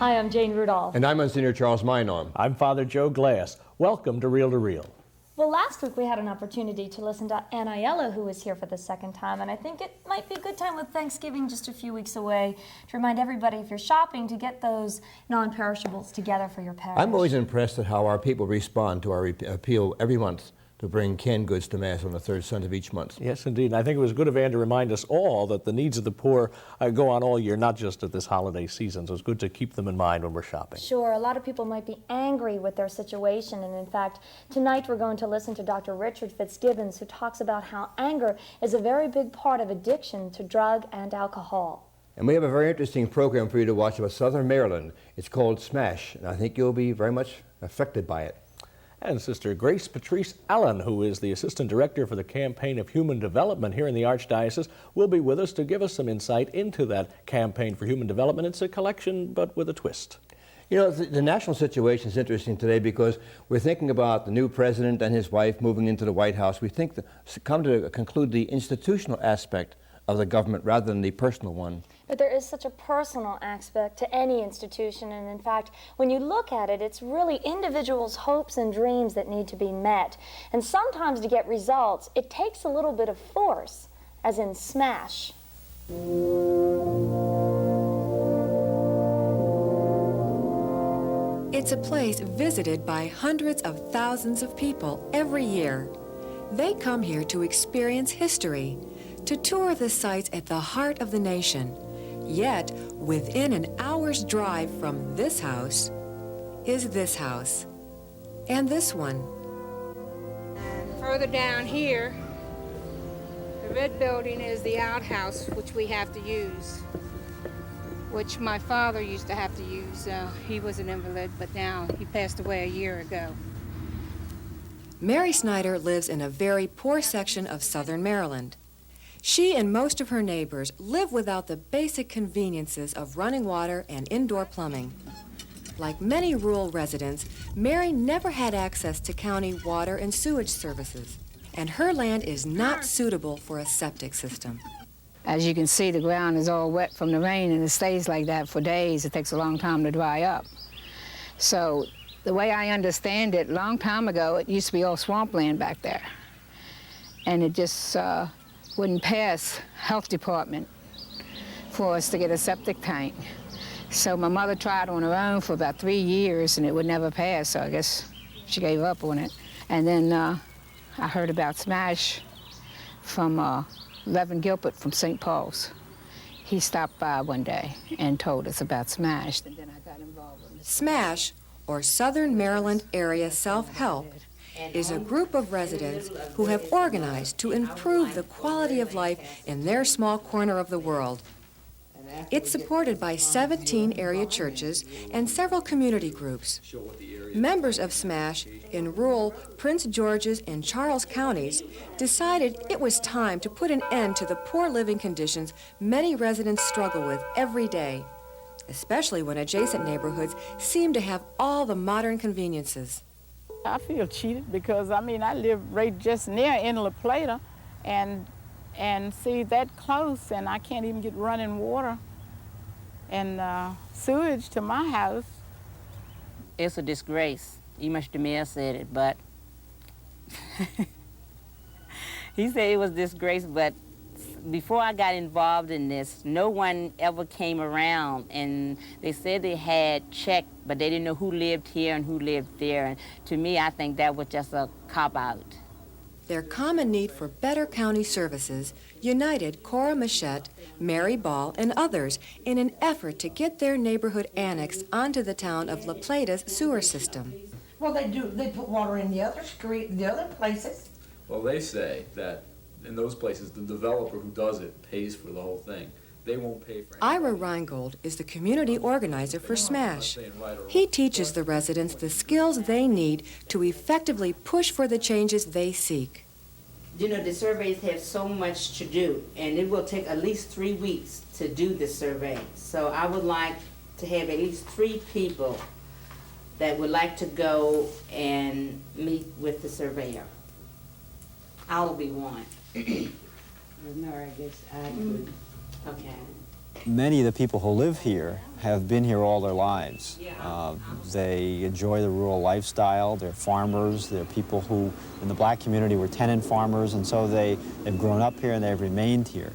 Hi, I'm Jane Rudolph. And I'm Monsignor Charles Minor. I'm Father Joe Glass. Welcome to Reel to Reel. Well, last week we had an opportunity to listen to Aniela, who was here for the second time, and I think it might be a good time with Thanksgiving just a few weeks away to remind everybody, if you're shopping, to get those non-perishables together for your parish. I'm always impressed at how our people respond to our appeal every month to bring canned goods to Mass on the third Sunday of each month. Yes, indeed. And I think it was good of Ann to remind us all that the needs of the poor go on all year, not just at this holiday season. So it's good to keep them in mind when we're shopping. Sure, a lot of people might be angry with their situation, and in fact, tonight we're going to listen to Dr. Richard Fitzgibbons, who talks about how anger is a very big part of addiction to drug and alcohol. And we have a very interesting program for you to watch about Southern Maryland. It's called Smash, and I think you'll be very much affected by it. And Sister Grace Patrice Allen, who is the Assistant Director for the Campaign of Human Development here in the Archdiocese, will be with us to give us some insight into that campaign for human development. It's a collection, but with a twist. You know, the national situation is interesting today because we're thinking about the new president and his wife moving into the White House. We think come to conclude the institutional aspect of the government rather than the personal one. But there is such a personal aspect to any institution, and in fact, when you look at it, it's really individuals' hopes and dreams that need to be met. And sometimes to get results, it takes a little bit of force, as in smash. It's a place visited by hundreds of thousands of people every year. They come here to experience history, to tour the sites at the heart of the nation. Yet, within an hour's drive from this house is this house, and this one. And further down here, the red building is the outhouse, which we have to use, which my father used to have to use. He was an invalid, but now he passed away a year ago. Mary Snyder lives in a very poor section of southern Maryland. She and most of her neighbors live without the basic conveniences of running water and indoor plumbing. Like many rural residents, Mary never had access to county water and sewage services, and her land is not suitable for a septic system. As you can see, the ground is all wet from the rain, and it stays like that for days. It takes a long time to dry up. So the way I understand it, a long time ago, it used to be all swampland back there, and it just wouldn't pass health department for us to get a septic tank. So my mother tried on her own for about 3 years and it would never pass, so I guess she gave up on it. And then I heard about Smash from Reverend Gilbert from St. Paul's. He stopped by one day and told us about Smash, and then I got involved with it. SMASH, or Southern Maryland Area Self-Help, is a group of residents who have organized to improve the quality of life in their small corner of the world. It's supported by 17 area churches and several community groups. Members of SMASH in rural Prince George's and Charles counties decided it was time to put an end to the poor living conditions many residents struggle with every day, especially when adjacent neighborhoods seem to have all the modern conveniences. I feel cheated because, I live right just near in La Plata and see that close, and I can't even get running water and sewage to my house. It's a disgrace. Even the mayor said it, but he said it was a disgrace, but before I got involved in this, no one ever came around, and they said they had checked, but they didn't know who lived here and who lived there. And to me, I think that was just a cop-out. Their common need for better county services united Cora Machette, Mary Ball, and others in an effort to get their neighborhood annexed onto the town of La Plata's sewer system. Well, they do. They put water in the other street, the other places. Well, they say that in those places, the developer who does it pays for the whole thing. They won't pay for anything. Ira Reingold is the community organizer for SMASH. He teaches the residents the skills they need to effectively push for the changes they seek. You know, the surveys have so much to do, and it will take at least 3 weeks to do the survey. So I would like to have at least 3 people that would like to go and meet with the surveyor. I'll be one. No, I guess I would. Okay. Many of the people who live here have been here all their lives. They enjoy the rural lifestyle. They're farmers. They're people who, in the black community, were tenant farmers, and so they've grown up here and they've remained here.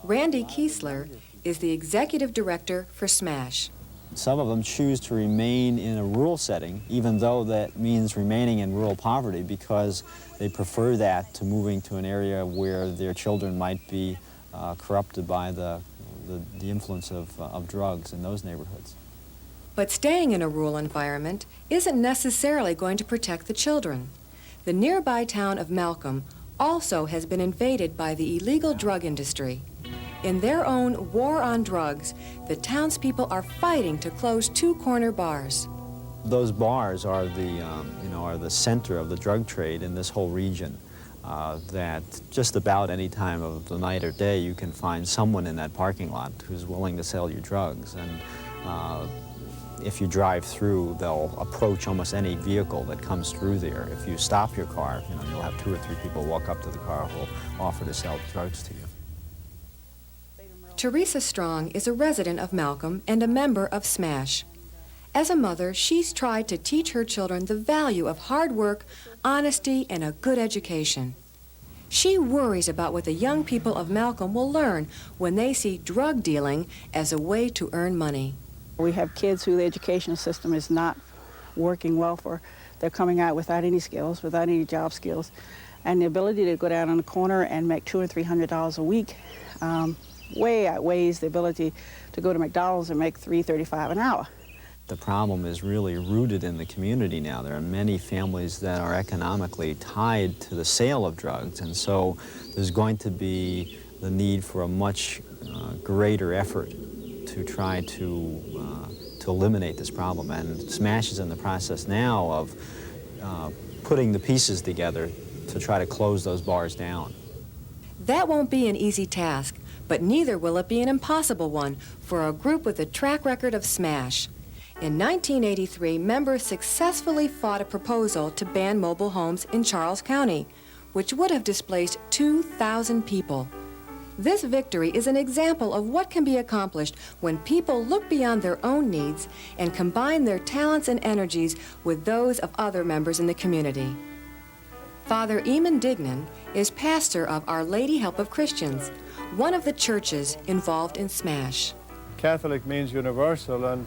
Randy Kiesler is the executive director for SMASH. Some of them choose to remain in a rural setting, even though that means remaining in rural poverty, because they prefer that to moving to an area where their children might be corrupted by the influence of drugs in those neighborhoods. But staying in a rural environment isn't necessarily going to protect the children. The nearby town of Malcolm also has been invaded by the illegal drug industry. In their own war on drugs, the townspeople are fighting to close 2 corner bars. Those bars are the center of the drug trade in this whole region. That just about any time of the night or day you can find someone in that parking lot who's willing to sell you drugs. And if you drive through, they'll approach almost any vehicle that comes through there. If you stop your car, you'll have 2 or 3 people walk up to the car who will offer to sell drugs to you. Teresa Strong is a resident of Malcolm and a member of SMASH. As a mother, she's tried to teach her children the value of hard work, honesty, and a good education. She worries about what the young people of Malcolm will learn when they see drug dealing as a way to earn money. We have kids who the educational system is not working well for. They're coming out without any skills, without any job skills, and the ability to go down on the corner and make $200 or $300 a week way outweighs the ability to go to McDonald's and make $3.35 an hour. The problem is really rooted in the community now. There are many families that are economically tied to the sale of drugs, and so there's going to be the need for a much greater effort to try to eliminate this problem. And SMASH is in the process now of putting the pieces together to try to close those bars down. That won't be an easy task, but neither will it be an impossible one for a group with a track record of SMASH. In 1983, members successfully fought a proposal to ban mobile homes in Charles County, which would have displaced 2,000 people. This victory is an example of what can be accomplished when people look beyond their own needs and combine their talents and energies with those of other members in the community. Father Eamon Dignan is pastor of Our Lady Help of Christians, one of the churches involved in SMASH. Catholic means universal, and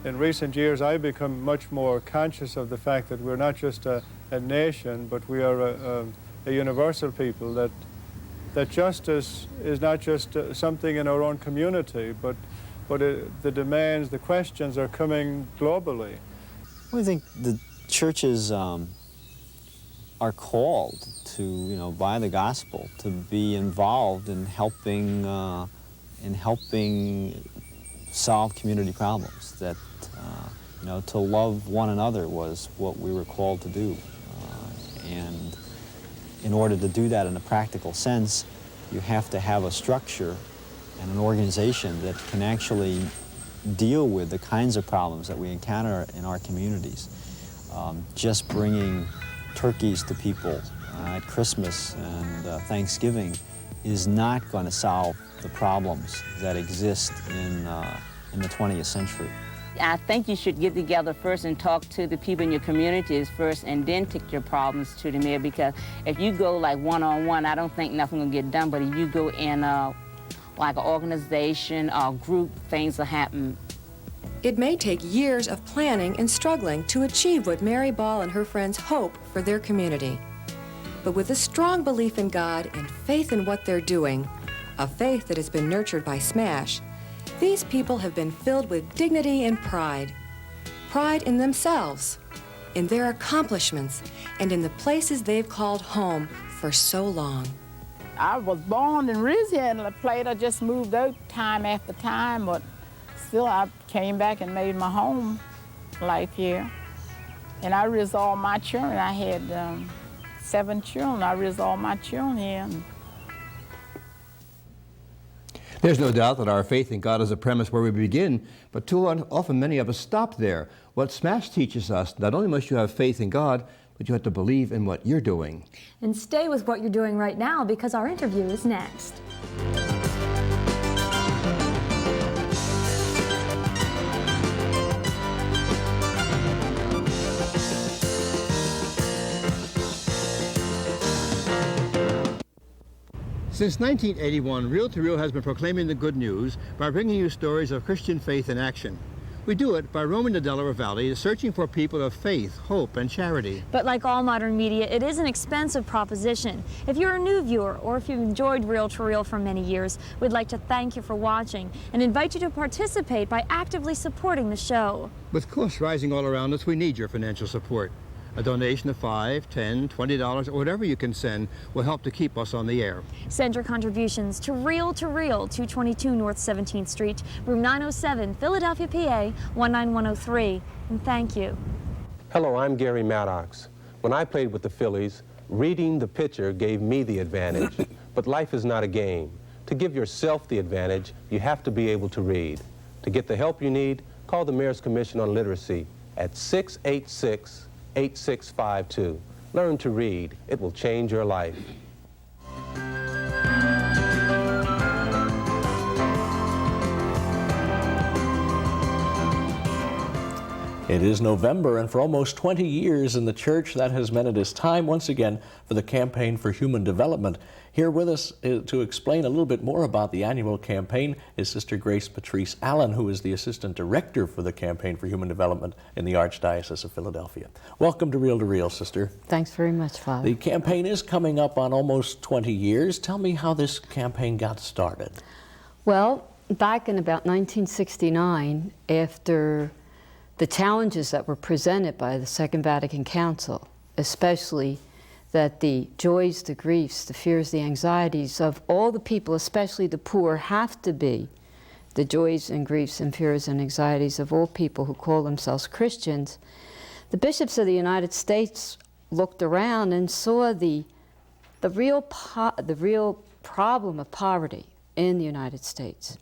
in recent years I've become much more conscious of the fact that we're not just a nation, but we are a universal people, that justice is not just something in our own community, but the demands, the questions are coming globally. Well, I think the churches are called to, by the gospel, to be involved in helping solve community problems. That to love one another was what we were called to do, and in order to do that in a practical sense, you have to have a structure and an organization that can actually deal with the kinds of problems that we encounter in our communities. Just bringing turkeys to people at Christmas and Thanksgiving is not going to solve the problems that exist in the 20th century. I think you should get together first and talk to the people in your communities first, and then take your problems to the mayor, because if you go like one-on-one, I don't think nothing will get done. But if you go in like an organization or group, things will happen. It may take years of planning and struggling to achieve what Mary Ball and her friends hope for their community. But with a strong belief in God and faith in what they're doing, a faith that has been nurtured by SMASH, these people have been filled with dignity and pride. Pride in themselves, in their accomplishments, and in the places they've called home for so long. I was born and raised here in La Plata, just moved out time after time, but still I came back and made my home life here. And I raised all my children. I had 7 children. I raised all my children here. There's no doubt that our faith in God is a premise where we begin, but too often many of us stop there. What SMASH teaches us, not only must you have faith in God, but you have to believe in what you're doing. And stay with what you're doing right now, because our interview is next. Since 1981, Reel to Reel has been proclaiming the good news by bringing you stories of Christian faith in action. We do it by roaming the Delaware Valley, searching for people of faith, hope, and charity. But like all modern media, it is an expensive proposition. If you're a new viewer, or if you've enjoyed Reel to Reel for many years, we'd like to thank you for watching and invite you to participate by actively supporting the show. With costs rising all around us, we need your financial support. A donation of $5, $10, $20, or whatever you can send will help to keep us on the air. Send your contributions to Reel, 222 North 17th Street, room 907, Philadelphia, PA 19103. And thank you. Hello, I'm Gary Maddox. When I played with the Phillies, reading the pitcher gave me the advantage. But life is not a game. To give yourself the advantage, you have to be able to read. To get the help you need, call the Mayor's Commission on Literacy at 686-8652. Learn to read. It will change your life. It is November, and for almost 20 years in the church, that has meant it is time once again for the Campaign for Human Development. Here with us to explain a little bit more about the annual campaign is Sister Grace Patrice Allen, who is the Assistant Director for the Campaign for Human Development in the Archdiocese of Philadelphia. Welcome to Reel, Sister. Thanks very much, Father. The campaign is coming up on almost 20 years. Tell me how this campaign got started. Well, back in about 1969, after the challenges that were presented by the Second Vatican Council, especially that the joys, the griefs, the fears, the anxieties of all the people, especially the poor, have to be the joys and griefs and fears and anxieties of all people who call themselves Christians, the bishops of the United States looked around and saw the real problem of poverty in the United States.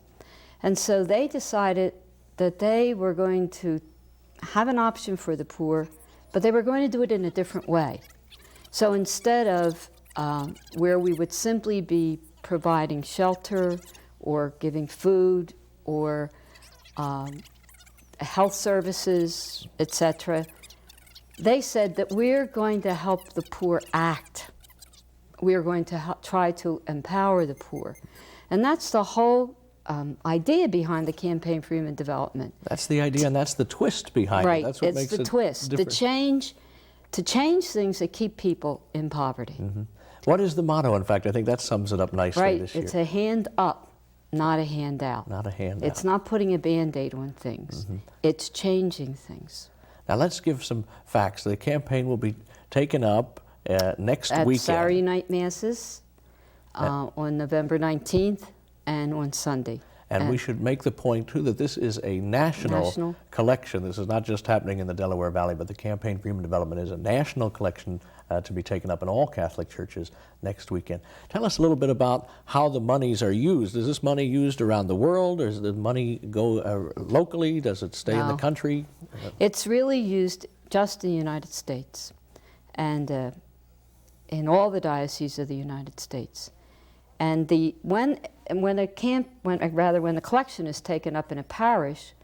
And so they decided that they were going to have an option for the poor, but they were going to do it in a different way. So instead of where we would simply be providing shelter or giving food or health services, etc., they said that we're going to help the poor act. We're going to try to empower the poor. And that's the whole idea behind the Campaign for Human Development. That's the idea, and that's the twist behind it. That's what makes it the twist. Different. To change things that keep people in poverty. Mm-hmm. What is the motto? In fact, I think that sums it up nicely this year. It's a hand up, not a handout. Not a handout. It's not putting a Band-Aid on things. Mm-hmm. It's changing things. Now let's give some facts. The campaign will be taken up next weekend. Saturday night masses on November 19th and on Sunday. And we should make the point, too, that this is a national collection. This is not just happening in the Delaware Valley, but the Campaign for Human Development is a national collection to be taken up in all Catholic churches next weekend. Tell us a little bit about how the monies are used. Is this money used around the world, or does the money go locally? Does it stay in the country? It's really used just in the United States and in all the dioceses of the United States. And when the collection is taken up in a parish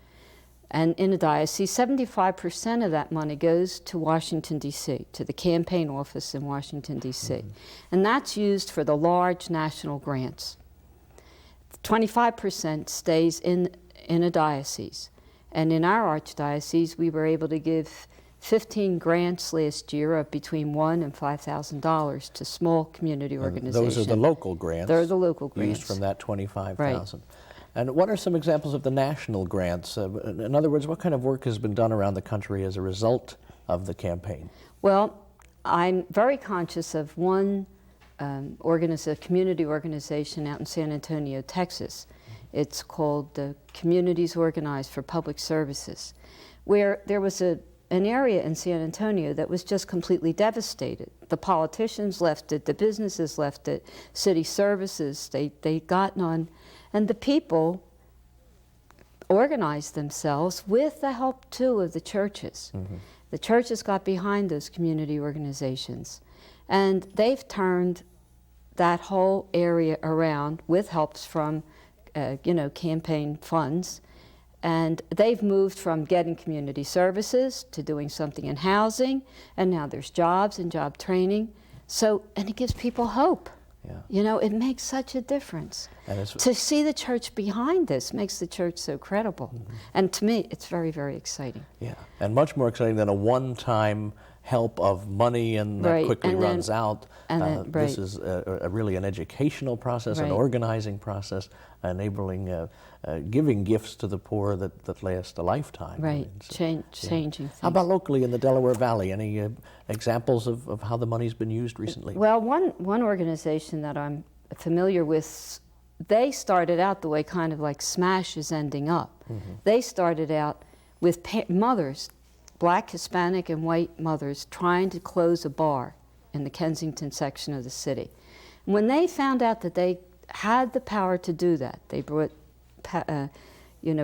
and in a diocese, 75% of that money goes to Washington, D.C., to the campaign office in Washington, D.C. Mm-hmm. And that's used for the large national grants. 25% stays in a diocese. And in our archdiocese, we were able to give 15 grants last year of between $1,000 and $5,000 to small community organizations. Those are the local grants. They're the local grants. Used from that $25,000. Right. And what are some examples of the national grants? In other words, what kind of work has been done around the country as a result of the campaign? Well, I'm very conscious of one community organization out in San Antonio, Texas. It's called the Communities Organized for Public Services, where there was an area in San Antonio that was just completely devastated. The politicians left it, the businesses left it, city services, they got none. And the people organized themselves with the help, too, of the churches. Mm-hmm. The churches got behind those community organizations. And they've turned that whole area around with helps from, campaign funds. And they've moved from getting community services to doing something in housing, and now there's jobs and job training. So, and it gives people hope. Yeah. You know, it makes such a difference. To see the church behind this makes the church so credible. And to me, it's very, very exciting. Yeah, and much more exciting than a one-time help of money and that quickly runs out. This is really an educational process, an organizing process, enabling giving gifts to the poor that last a lifetime. Right, changing things. How about locally in the Delaware Valley? Any examples of how the money's been used recently? Well, one organization that I'm familiar with, they started out the way kind of like SMASH is ending up. They started out with mothers, Black, Hispanic, and white mothers, trying to close a bar in the Kensington section of the city. And when they found out that they had the power to do that, they brought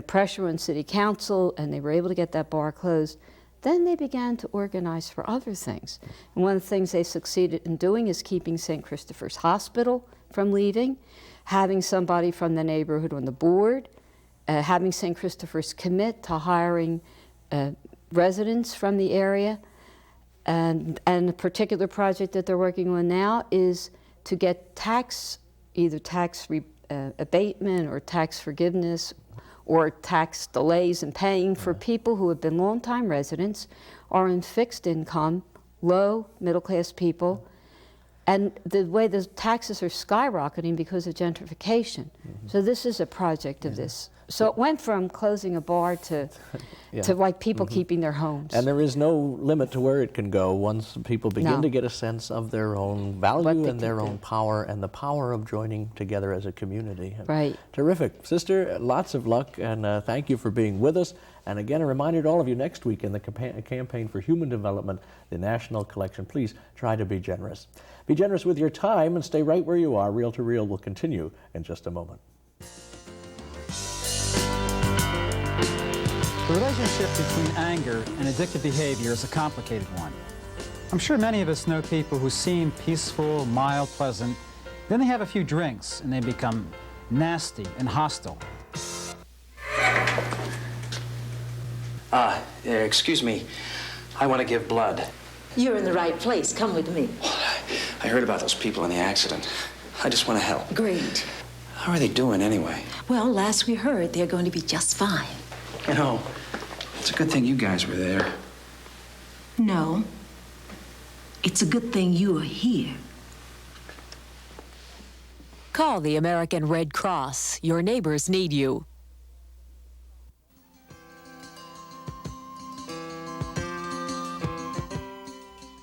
pressure on city council, and they were able to get that bar closed. Then they began to organize for other things. And one of the things they succeeded in doing is keeping St. Christopher's Hospital from leaving, having somebody from the neighborhood on the board, having St. Christopher's commit to hiring residents from the area. And the particular project that they're working on now is to get either tax abatement or tax forgiveness or tax delays in paying for people who have been long-time residents, are in fixed income, low middle-class people, and the way the taxes are skyrocketing because of gentrification. So this is a project of this. So it went from closing a bar to like people keeping their homes. And there is no limit to where it can go once people begin to get a sense of their own value and their own power and the power of joining together as a community. Right. Terrific. Sister, lots of luck, and thank you for being with us. And again, a reminder to all of you, next week in the Campaign for Human Development, the National Collection, please try to be generous. Be generous with your time and stay right where you are. Reel to Reel will continue in just a moment. The relationship between anger and addictive behavior is a complicated one. I'm sure many of us know people who seem peaceful, mild, pleasant. Then they have a few drinks and they become nasty and hostile. Excuse me. I want to give blood. You're in the right place. Come with me. I heard about those people in the accident. I just want to help. Great. How are they doing anyway? Well, last we heard, they're going to be just fine. You know, it's a good thing you guys were there. No. It's a good thing you are here. Call the American Red Cross. Your neighbors need you.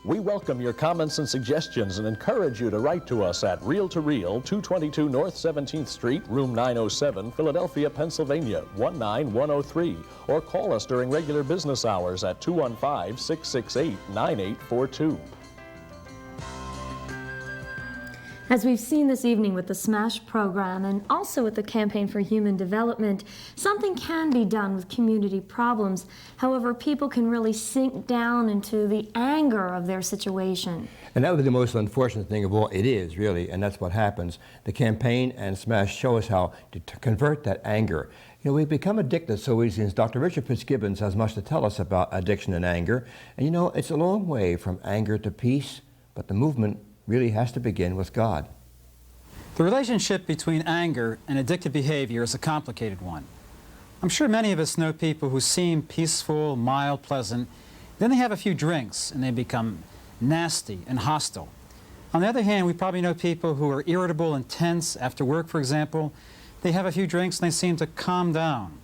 We welcome your comments and suggestions and encourage you to write to us at Reel to Reel, 222 North 17th Street, room 907, Philadelphia, Pennsylvania, 19103, or call us during regular business hours at 215-668-9842. As we've seen this evening with the SMASH program and also with the Campaign for Human Development, something can be done with community problems. However, people can really sink down into the anger of their situation. And that would be the most unfortunate thing of all. It is, really, and that's what happens. The campaign and SMASH show us how to convert that anger. You know, we become addicted so easily, and Dr. Richard Fitzgibbons has much to tell us about addiction and anger. And you know, it's a long way from anger to peace, but the movement really has to begin with God. The relationship between anger and addictive behavior is a complicated one. I'm sure many of us know people who seem peaceful, mild, pleasant. Then they have a few drinks and they become nasty and hostile. On the other hand, we probably know people who are irritable and tense after work, for example. They have a few drinks and they seem to calm down.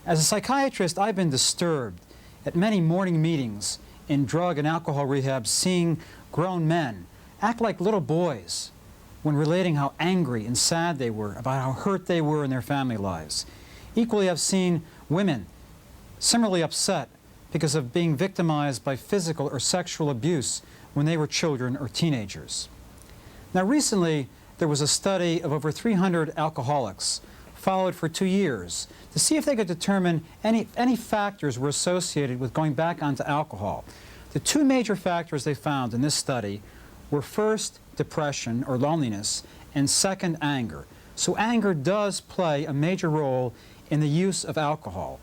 As a psychiatrist, I've been disturbed at many morning meetings in drug and alcohol rehab, seeing grown men act like little boys when relating how angry and sad they were about how hurt they were in their family lives. Equally, I've seen women similarly upset because of being victimized by physical or sexual abuse when they were children or teenagers. Now, recently, there was a study of over 300 alcoholics followed for 2 years to see if they could determine any factors were associated with going back onto alcohol. The two major factors they found in this study were first, depression or loneliness, and second, anger. So anger does play a major role in the use of alcohol.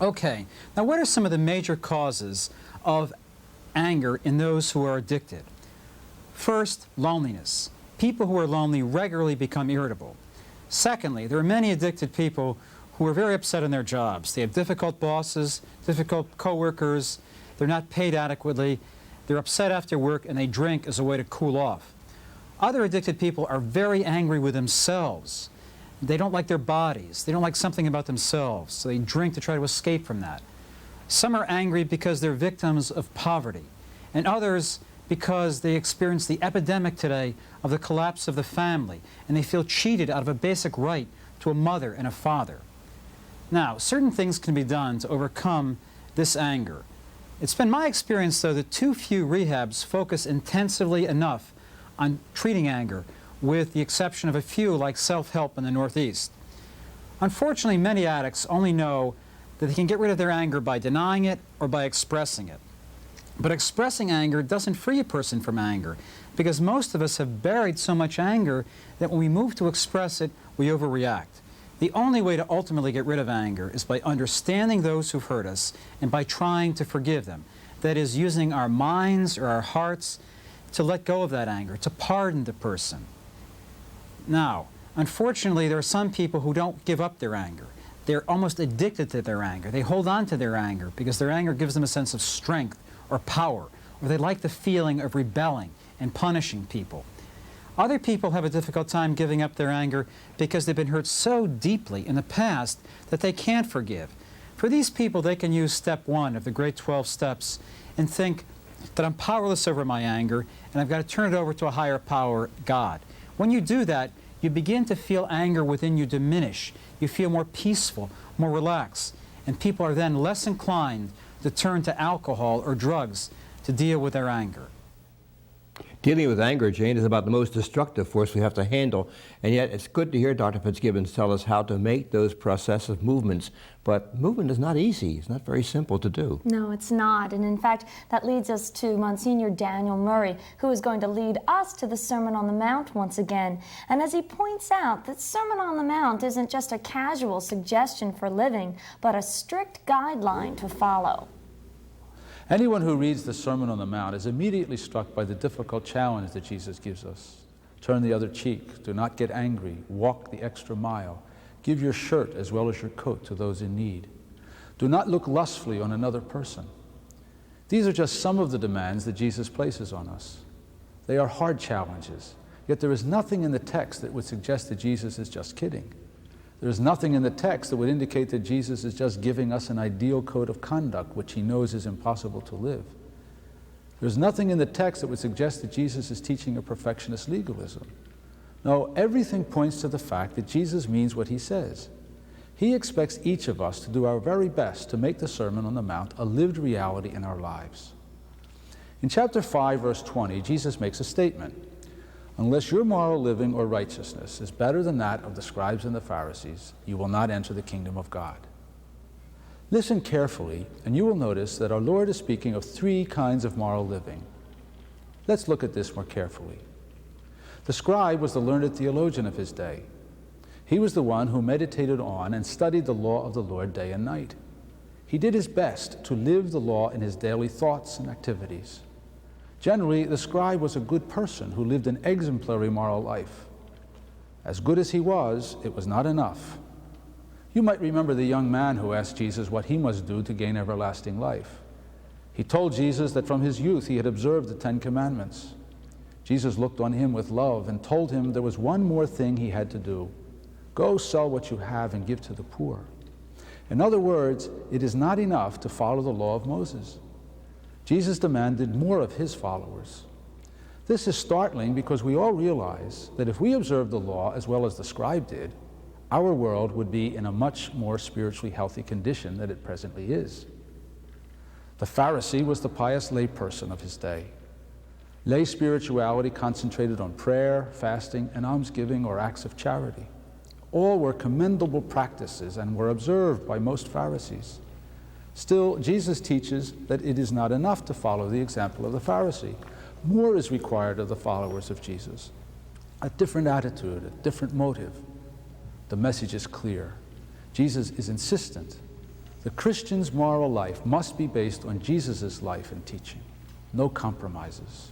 Okay, now what are some of the major causes of anger in those who are addicted? First, loneliness. People who are lonely regularly become irritable. Secondly, there are many addicted people who are very upset in their jobs. They have difficult bosses, difficult coworkers, they're not paid adequately, they're upset after work, and they drink as a way to cool off. Other addicted people are very angry with themselves. They don't like their bodies. They don't like something about themselves, so they drink to try to escape from that. Some are angry because they're victims of poverty, and others because they experience the epidemic today of the collapse of the family, and they feel cheated out of a basic right to a mother and a father. Now, certain things can be done to overcome this anger. It's been my experience, though, that too few rehabs focus intensively enough on treating anger, with the exception of a few like self-help in the Northeast. Unfortunately, many addicts only know that they can get rid of their anger by denying it or by expressing it. But expressing anger doesn't free a person from anger, because most of us have buried so much anger that when we move to express it, we overreact. The only way to ultimately get rid of anger is by understanding those who've hurt us and by trying to forgive them. That is, using our minds or our hearts to let go of that anger, to pardon the person. Now, unfortunately, there are some people who don't give up their anger. They're almost addicted to their anger. They hold on to their anger because their anger gives them a sense of strength or power, or they like the feeling of rebelling and punishing people. Other people have a difficult time giving up their anger because they've been hurt so deeply in the past that they can't forgive. For these people, they can use step 1 of the Great 12 Steps and think that I'm powerless over my anger and I've got to turn it over to a higher power, God. When you do that, you begin to feel anger within you diminish. You feel more peaceful, more relaxed, and people are then less inclined to turn to alcohol or drugs to deal with their anger. Dealing with anger, Jane, is about the most destructive force we have to handle, and yet it's good to hear Dr. Fitzgibbons tell us how to make those processive movements. But movement is not easy. It's not very simple to do. No, it's not. And in fact, that leads us to Monsignor Daniel Murray, who is going to lead us to the Sermon on the Mount once again. And as he points out, the Sermon on the Mount isn't just a casual suggestion for living, but a strict guideline to follow. Anyone who reads the Sermon on the Mount is immediately struck by the difficult challenge that Jesus gives us. Turn the other cheek, do not get angry, walk the extra mile, give your shirt as well as your coat to those in need. Do not look lustfully on another person. These are just some of the demands that Jesus places on us. They are hard challenges, yet there is nothing in the text that would suggest that Jesus is just kidding. There is nothing in the text that would indicate that Jesus is just giving us an ideal code of conduct which he knows is impossible to live. There's nothing in the text that would suggest that Jesus is teaching a perfectionist legalism. No, everything points to the fact that Jesus means what he says. He expects each of us to do our very best to make the Sermon on the Mount a lived reality in our lives. In chapter 5, verse 20, Jesus makes a statement. Unless your moral living or righteousness is better than that of the scribes and the Pharisees, you will not enter the kingdom of God. Listen carefully, and you will notice that our Lord is speaking of 3 kinds of moral living. Let's look at this more carefully. The scribe was the learned theologian of his day. He was the one who meditated on and studied the law of the Lord day and night. He did his best to live the law in his daily thoughts and activities. Generally, the scribe was a good person who lived an exemplary moral life. As good as he was, it was not enough. You might remember the young man who asked Jesus what he must do to gain everlasting life. He told Jesus that from his youth he had observed the 10 Commandments. Jesus looked on him with love and told him there was one more thing he had to do. Go sell what you have and give to the poor. In other words, it is not enough to follow the law of Moses. Jesus demanded more of his followers. This is startling because we all realize that if we observed the law as well as the scribe did, our world would be in a much more spiritually healthy condition than it presently is. The Pharisee was the pious layperson of his day. Lay spirituality concentrated on prayer, fasting, and almsgiving or acts of charity. All were commendable practices and were observed by most Pharisees. Still, Jesus teaches that it is not enough to follow the example of the Pharisee. More is required of the followers of Jesus. A different attitude, a different motive. The message is clear. Jesus is insistent. The Christian's moral life must be based on Jesus' life and teaching. No compromises.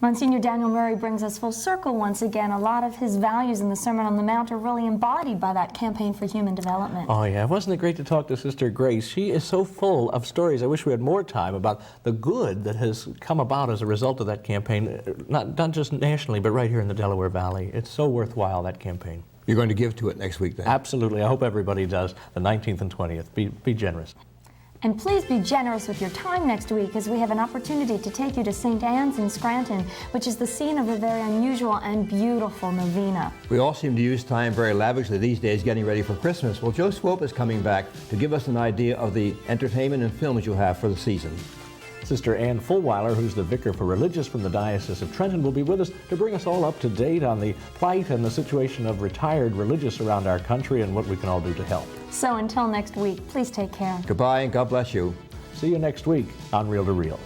Monsignor Daniel Murray brings us full circle once again. A lot of his values in the Sermon on the Mount are really embodied by that campaign for human development. Oh yeah, wasn't it great to talk to Sister Grace? She is so full of stories. I wish we had more time about the good that has come about as a result of that campaign, not just nationally, but right here in the Delaware Valley. It's so worthwhile, that campaign. You're going to give to it next week then? Absolutely. I hope everybody does, the 19th and 20th. Be generous. And please be generous with your time next week, as we have an opportunity to take you to St. Anne's in Scranton, which is the scene of a very unusual and beautiful novena. We all seem to use time very lavishly these days getting ready for Christmas. Well, Joe Swope is coming back to give us an idea of the entertainment and films you'll have for the season. Sister Ann Fulweiler, who's the vicar for religious from the Diocese of Trenton, will be with us to bring us all up to date on the plight and the situation of retired religious around our country and what we can all do to help. So until next week, please take care. Goodbye and God bless you. See you next week on Reel to Reel.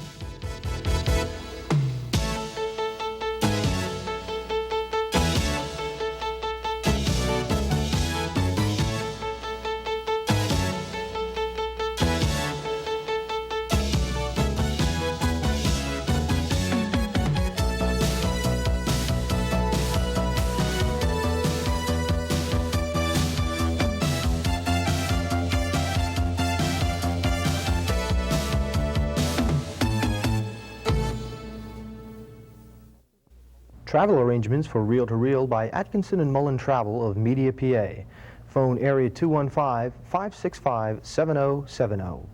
Travel arrangements for Reel to Reel by Atkinson and Mullen Travel of Media, PA. Phone area 215-565-7070.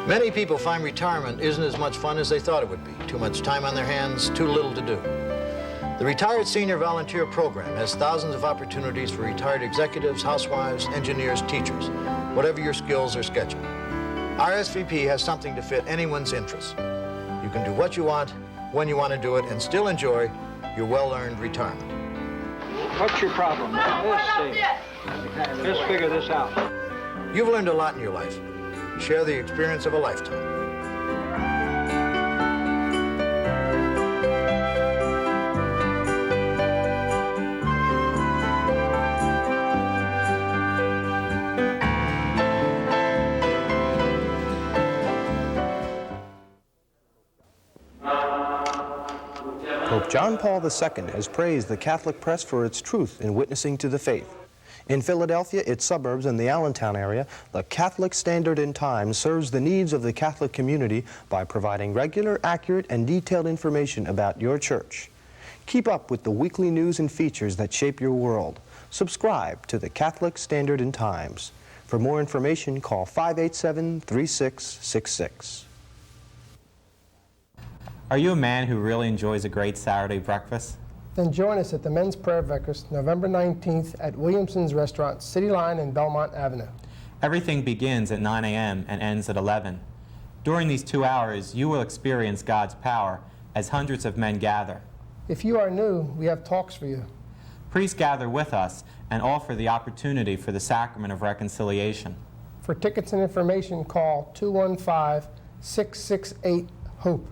Many people find retirement isn't as much fun as they thought it would be. Too much time on their hands, too little to do. The Retired Senior Volunteer Program has thousands of opportunities for retired executives, housewives, engineers, teachers, whatever your skills or schedule. RSVP has something to fit anyone's interests. You can do what you want, when you want to do it, and still enjoy your well-earned retirement. What's your problem? Let's see. Let's figure this out. You've learned a lot in your life. Share the experience of a lifetime. Pope John Paul II has praised the Catholic press for its truth in witnessing to the faith. In Philadelphia, its suburbs, and the Allentown area, the Catholic Standard and Times serves the needs of the Catholic community by providing regular, accurate, and detailed information about your church. Keep up with the weekly news and features that shape your world. Subscribe to the Catholic Standard and Times. For more information, call 587-3666. Are you a man who really enjoys a great Saturday breakfast? Then join us at the Men's Prayer Breakfast, November 19th at Williamson's Restaurant, City Line and Belmont Avenue. Everything begins at 9 a.m. and ends at 11. During these 2 hours, you will experience God's power as hundreds of men gather. If you are new, we have talks for you. Please gather with us and offer the opportunity for the sacrament of reconciliation. For tickets and information, call 215-668-HOPE.